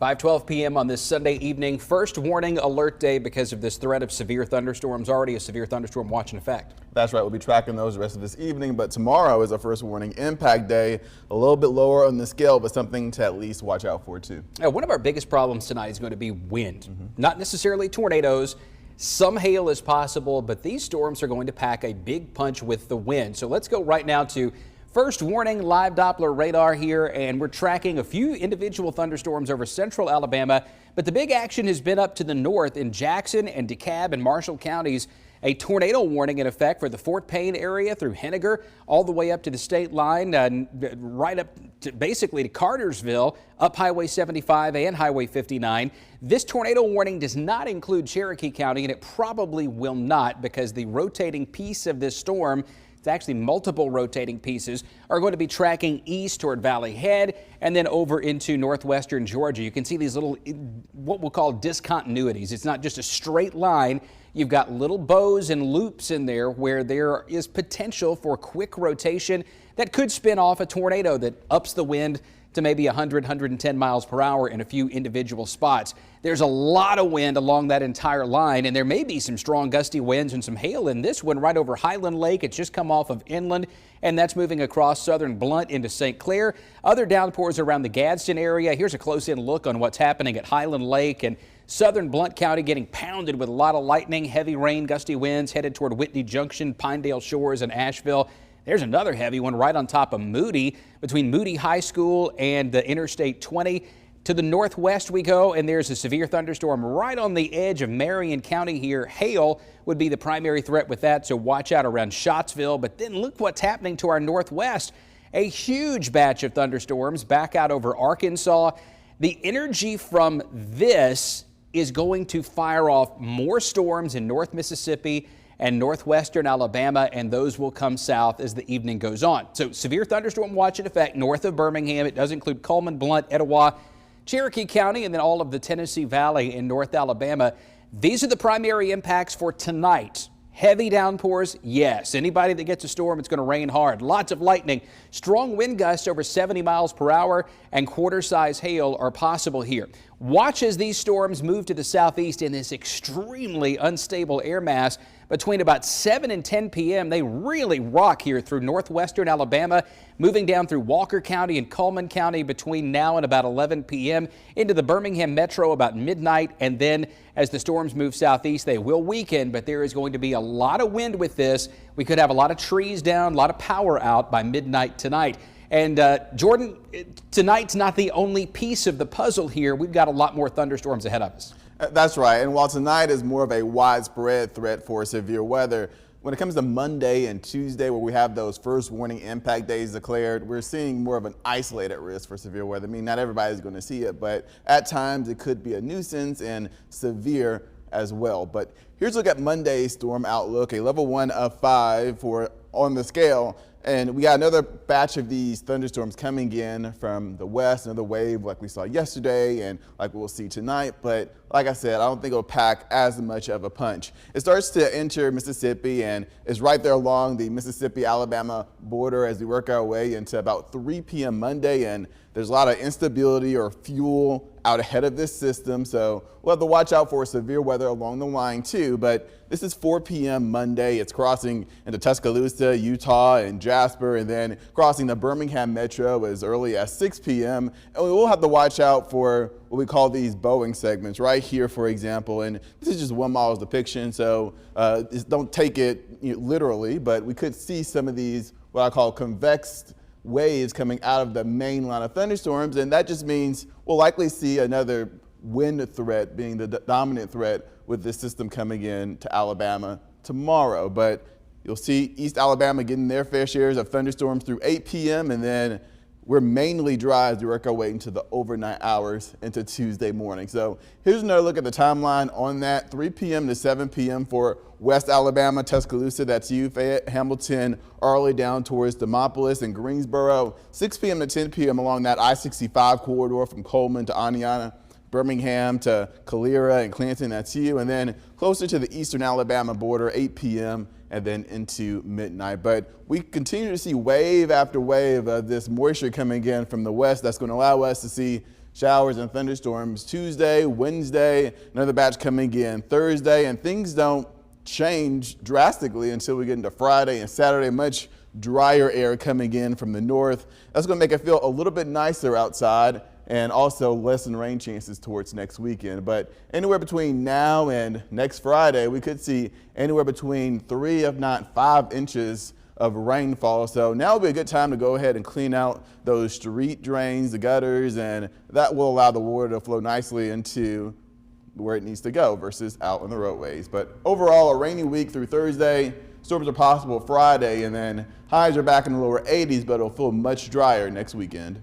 5:12 p.m. on this Sunday evening. First warning alert day because of this threat of severe thunderstorms. Already a severe thunderstorm watch in effect. That's right. We'll be tracking those the rest of this evening. But tomorrow is our first warning impact day. A little bit lower on the scale, but something to at least watch out for, too. One of our biggest problems tonight is going to be wind. Not necessarily tornadoes. Some hail is possible, but these storms are going to pack a big punch with the wind. So let's go right now to first warning live Doppler radar here, and we're tracking a few individual thunderstorms over central Alabama, but the big action has been up to the north in Jackson and DeKalb and Marshall counties. A tornado warning in effect for the Fort Payne area through Henniger, all the way up to the state line, right up to basically to Cartersville, up Highway 75 and Highway 59. This tornado warning does not include Cherokee County, and it probably will not because the rotating piece of this storm, it's actually multiple rotating pieces, are going to be tracking east toward Valley Head and then over into northwestern Georgia. You can see these little, what we'll call discontinuities. It's not just a straight line. You've got little bows and loops in there where there is potential for quick rotation that could spin off a tornado that ups the wind to maybe 100, 110 miles per hour in a few individual spots. There's a lot of wind along that entire line, and there may be some strong gusty winds and some hail in this one right over Highland Lake. It's just come off of inland, and that's moving across southern Blunt into St. Clair. Other downpours around the Gadsden area. Here's a close-in look on what's happening at Highland Lake and southern Blunt County, getting pounded with a lot of lightning, heavy rain, gusty winds headed toward Whitney Junction, Pinedale Shores, and Asheville. There's another heavy one right on top of Moody, between Moody High School and the Interstate 20. To the northwest we go, and there's a severe thunderstorm right on the edge of Marion County here. Hail would be the primary threat with that, so watch out around Scottsville. But then look what's happening to our northwest. A huge batch of thunderstorms back out over Arkansas. The energy from this is going to fire off more storms in North Mississippi and northwestern Alabama, and those will come south as the evening goes on. So severe thunderstorm watch in effect north of Birmingham. It does include Coleman, Blunt, Etowah, Cherokee County, and then all of the Tennessee Valley in North Alabama. These are the primary impacts for tonight. Heavy downpours, yes. Anybody that gets a storm, it's going to rain hard. Lots of lightning. Strong wind gusts over 70 miles per hour and quarter-size hail are possible here. Watch as these storms move to the southeast in this extremely unstable air mass. Between about 7 and 10 p.m., they really rock here through northwestern Alabama, moving down through Walker County and Cullman County between now and about 11 p.m. into the Birmingham metro about midnight. And then as the storms move southeast, they will weaken, but there is going to be a lot of wind with this. We could have a lot of trees down, a lot of power out by midnight tonight. And Jordan, tonight's not the only piece of the puzzle here. We've got a lot more thunderstorms ahead of us. That's right. And while tonight is more of a widespread threat for severe weather, when it comes to Monday and Tuesday, where we have those first warning impact days declared, we're seeing more of an isolated risk for severe weather. I mean, not everybody's going to see it, but at times it could be a nuisance and severe as well. But here's a look at Monday's storm outlook, a level 1 of 5 for on the scale. And we got another batch of these thunderstorms coming in from the west, another wave like we saw yesterday and like we'll see tonight. But like I said, I don't think it'll pack as much of a punch. It starts to enter Mississippi and is right there along the Mississippi-Alabama border as we work our way into about 3 p.m. Monday. And there's a lot of instability or fuel out ahead of this system, so we'll have to watch out for severe weather along the line too. But this is 4 p.m. Monday. It's crossing into Tuscaloosa, Utah, and Jasper, and then crossing the Birmingham metro as early as 6 p.m. And we will have to watch out for what we call these Boeing segments right here, for example. And this is just one model's depiction, so don't take it literally, but we could see some of these what I call convex waves coming out of the main line of thunderstorms, and that just means we'll likely see another wind threat being the dominant threat with this system coming in to Alabama tomorrow. But you'll see East Alabama getting their fair shares of thunderstorms through 8 p.m. and then we're mainly dry as we work our way into the overnight hours into Tuesday morning. So here's another look at the timeline on that. 3 p.m. to 7 p.m. for West Alabama, Tuscaloosa, that's you, Fayette, Hamilton, Arley down towards Demopolis and Greensboro. 6 p.m. to 10 p.m. along that I-65 corridor from Coleman to Aniana, Birmingham to Calera and Clanton, that's you. And then closer to the eastern Alabama border, 8 p.m. and then into midnight. But we continue to see wave after wave of this moisture coming in from the west that's going to allow us to see showers and thunderstorms Tuesday, Wednesday, another batch coming in Thursday, and things don't change drastically until we get into Friday and Saturday. Much drier air coming in from the north. That's going to make it feel a little bit nicer outside, and also lessen rain chances towards next weekend. But anywhere between now and next Friday, we could see anywhere between 3 if not 5 inches of rainfall. So now will be a good time to go ahead and clean out those street drains, the gutters, and that will allow the water to flow nicely into where it needs to go versus out on the roadways. But overall, a rainy week through Thursday. Storms are possible Friday, and then highs are back in the lower 80s, but it'll feel much drier next weekend.